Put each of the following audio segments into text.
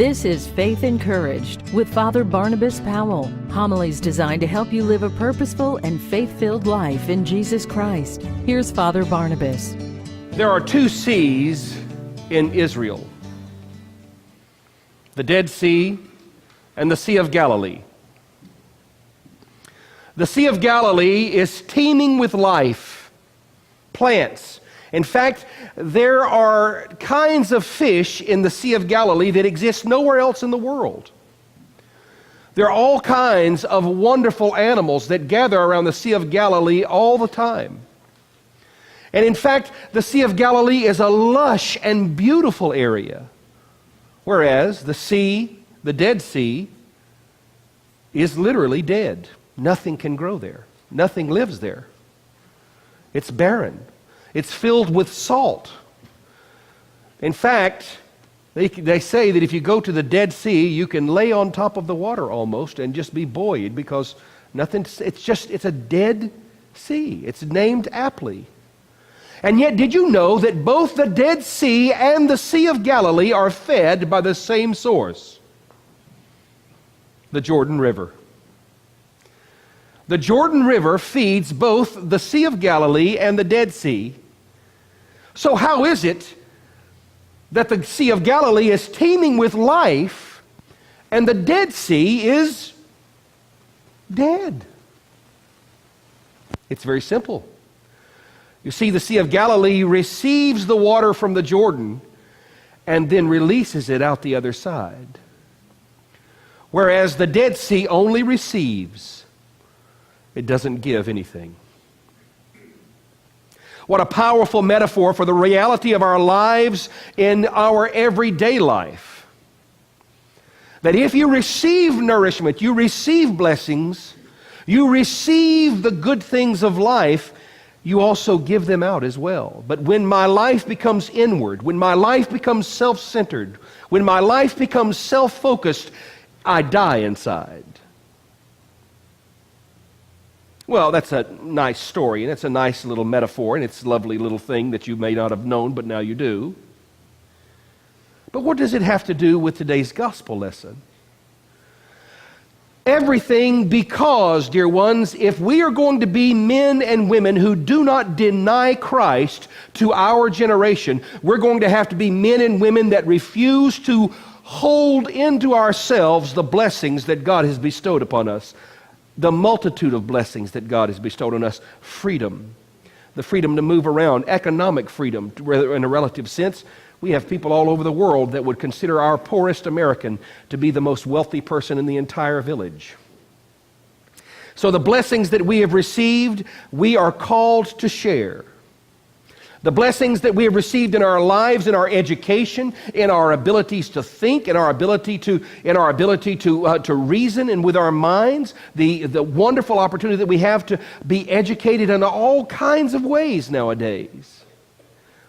This is Faith Encouraged with Father Barnabas Powell. Homilies designed to help you live a purposeful and faith-filled life in Jesus Christ. Here's Father Barnabas. There are two seas in Israel: the Dead Sea and the Sea of Galilee. The Sea of Galilee is teeming with life, plants. In fact, there are kinds of fish in the Sea of Galilee that exist nowhere else in the world. There are all kinds of wonderful animals that gather around the Sea of Galilee all the time. And in fact, the Sea of Galilee is a lush and beautiful area, whereas the Dead Sea, is literally dead. Nothing can grow there. Nothing lives there. It's barren. It's filled with salt. In fact, they say that if you go to the Dead Sea, you can lay on top of the water almost and just be buoyed because it's a dead sea. It's named aptly. And yet, did you know that both the Dead Sea and the Sea of Galilee are fed by the same source? The Jordan River. The Jordan River feeds both the Sea of Galilee and the Dead Sea. So how is it that the Sea of Galilee is teeming with life and the Dead Sea is dead? It's very simple. You see, the Sea of Galilee receives the water from the Jordan and then releases it out the other side, whereas the Dead Sea only receives. It doesn't give anything. What a powerful metaphor for the reality of our lives in our everyday life. That if you receive nourishment, you receive blessings, you receive the good things of life, you also give them out as well. But when my life becomes inward, when my life becomes self-centered, when my life becomes self-focused, I die inside. Well, that's a nice story, and it's a nice little metaphor, and it's a lovely little thing that you may not have known, but now you do. But what does it have to do with today's gospel lesson? Everything, because, dear ones, if we are going to be men and women who do not deny Christ to our generation, we're going to have to be men and women that refuse to hold into ourselves the blessings that God has bestowed upon us. The multitude of blessings that God has bestowed on us. Freedom, the freedom to move around, economic freedom, in a relative sense. We have people all over the world that would consider our poorest American to be the most wealthy person in the entire village. So the blessings that we have received, we are called to share. The blessings that we have received in our lives, in our education, in our abilities to think, in our ability to reason, and with our minds, the wonderful opportunity that we have to be educated in all kinds of ways nowadays.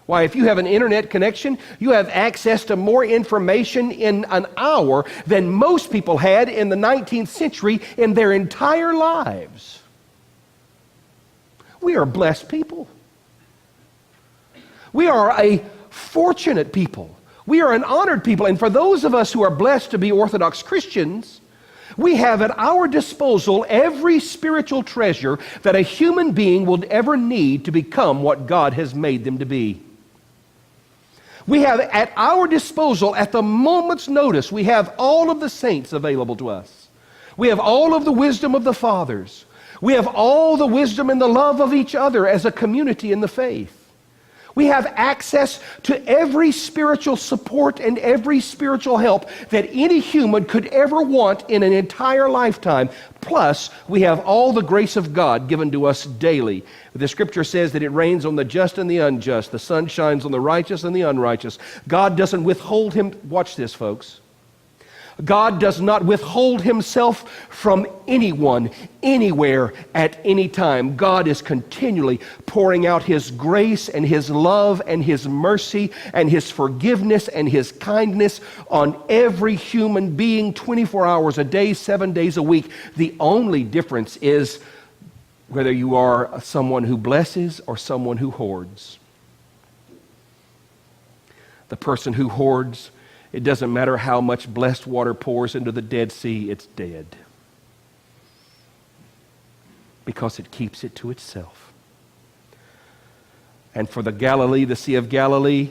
Why, if you have an internet connection, you have access to more information in an hour than most people had in the 19th century in their entire lives. We are blessed people. We are a fortunate people. We are an honored people. And for those of us who are blessed to be Orthodox Christians, we have at our disposal every spiritual treasure that a human being will ever need to become what God has made them to be. We have at our disposal, at the moment's notice, we have all of the saints available to us. We have all of the wisdom of the fathers. We have all the wisdom and the love of each other as a community in the faith. We have access to every spiritual support and every spiritual help that any human could ever want in an entire lifetime. Plus, we have all the grace of God given to us daily. The scripture says that it rains on the just and the unjust. The sun shines on the righteous and the unrighteous. God doesn't withhold him. Watch this, folks. God does not withhold himself from anyone, anywhere, at any time. God is continually pouring out his grace and his love and his mercy and his forgiveness and his kindness on every human being 24 hours a day, 7 days a week. The only difference is whether you are someone who blesses or someone who hoards. The person who hoards It doesn't matter how much blessed water pours into the Dead Sea, it's dead. Because it keeps it to itself. And for the Galilee, the Sea of Galilee,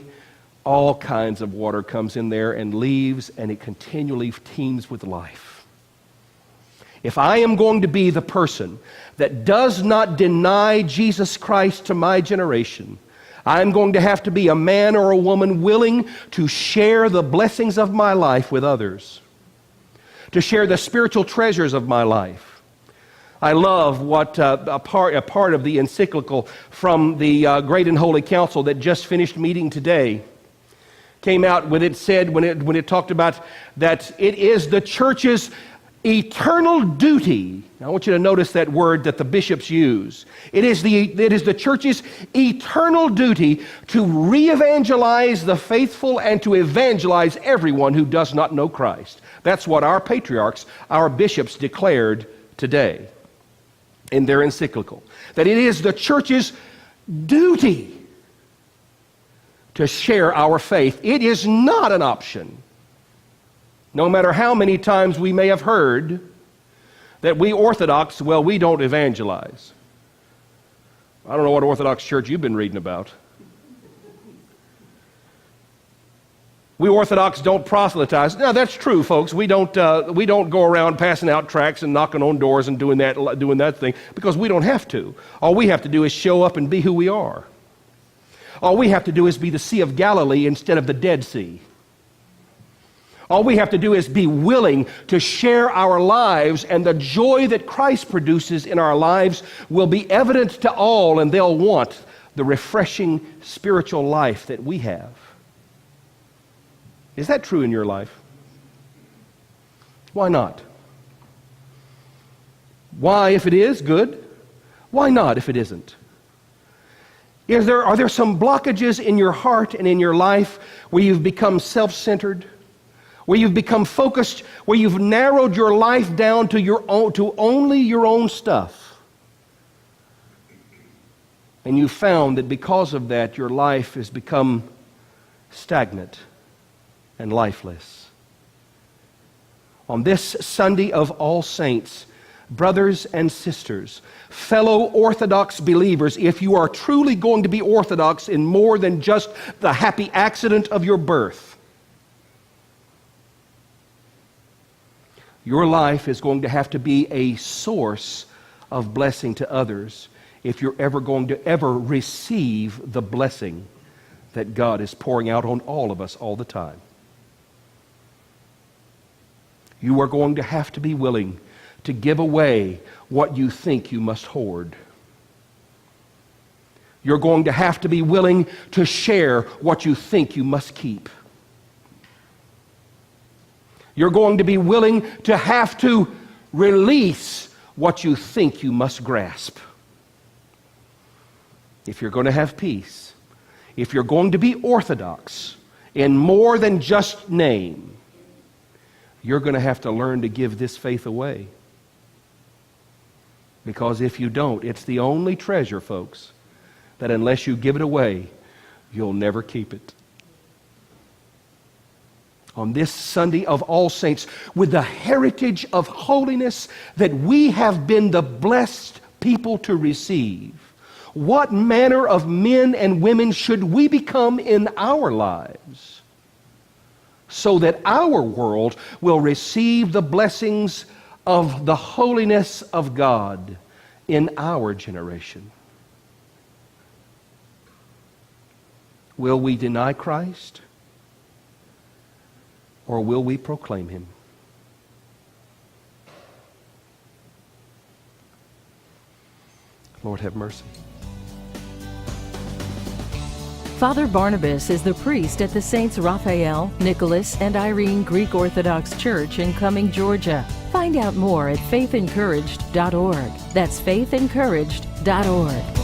all kinds of water comes in there and leaves, and it continually teems with life. If I am going to be the person that does not deny Jesus Christ to my generation, I'm going to have to be a man or a woman willing to share the blessings of my life with others, to share the spiritual treasures of my life. I love what a part of the encyclical from the Great and Holy Council that just finished meeting today came out when it said, when it talked about that it is the church's eternal duty. Now, I want you to notice that word that the bishops use. It is the church's eternal duty to re-evangelize the faithful and to evangelize everyone who does not know Christ. That's what our patriarchs, our bishops, declared today in their encyclical. That it is the church's duty to share our faith. It is not an option. No matter how many times we may have heard that we Orthodox, well, we don't evangelize. I don't know what Orthodox church you've been reading about. We Orthodox don't proselytize. Now, that's true, folks. We don't go around passing out tracts and knocking on doors and doing that thing because we don't have to. All we have to do is show up and be who we are. All we have to do is be the Sea of Galilee instead of the Dead Sea. All we have to do is be willing to share our lives, and the joy that Christ produces in our lives will be evident to all, and they'll want the refreshing spiritual life that we have. Is that true in your life? Why not? Why, if it is, good? Why not if it isn't? Are there some blockages in your heart and in your life where you've become self-centered? Where you've become focused, where you've narrowed your life down to only your own stuff. And you've found that because of that, your life has become stagnant and lifeless. On this Sunday of All Saints, brothers and sisters, fellow Orthodox believers, if you are truly going to be Orthodox in more than just the happy accident of your birth, your life is going to have to be a source of blessing to others if you're ever going to receive the blessing that God is pouring out on all of us all the time. You are going to have to be willing to give away what you think you must hoard. You're going to have to be willing to share what you think you must keep. You're going to be willing to have to release what you think you must grasp. If you're going to have peace, if you're going to be Orthodox in more than just name, you're going to have to learn to give this faith away. Because if you don't, it's the only treasure, folks, that unless you give it away, you'll never keep it. On this Sunday of All Saints, with the heritage of holiness that we have been the blessed people to receive, what manner of men and women should we become in our lives so that our world will receive the blessings of the holiness of God in our generation? Will we deny Christ? Or will we proclaim Him? Lord, have mercy. Father Barnabas is the priest at the Saints Raphael, Nicholas, and Irene Greek Orthodox Church in Cumming, Georgia. Find out more at faithencouraged.org. That's faithencouraged.org.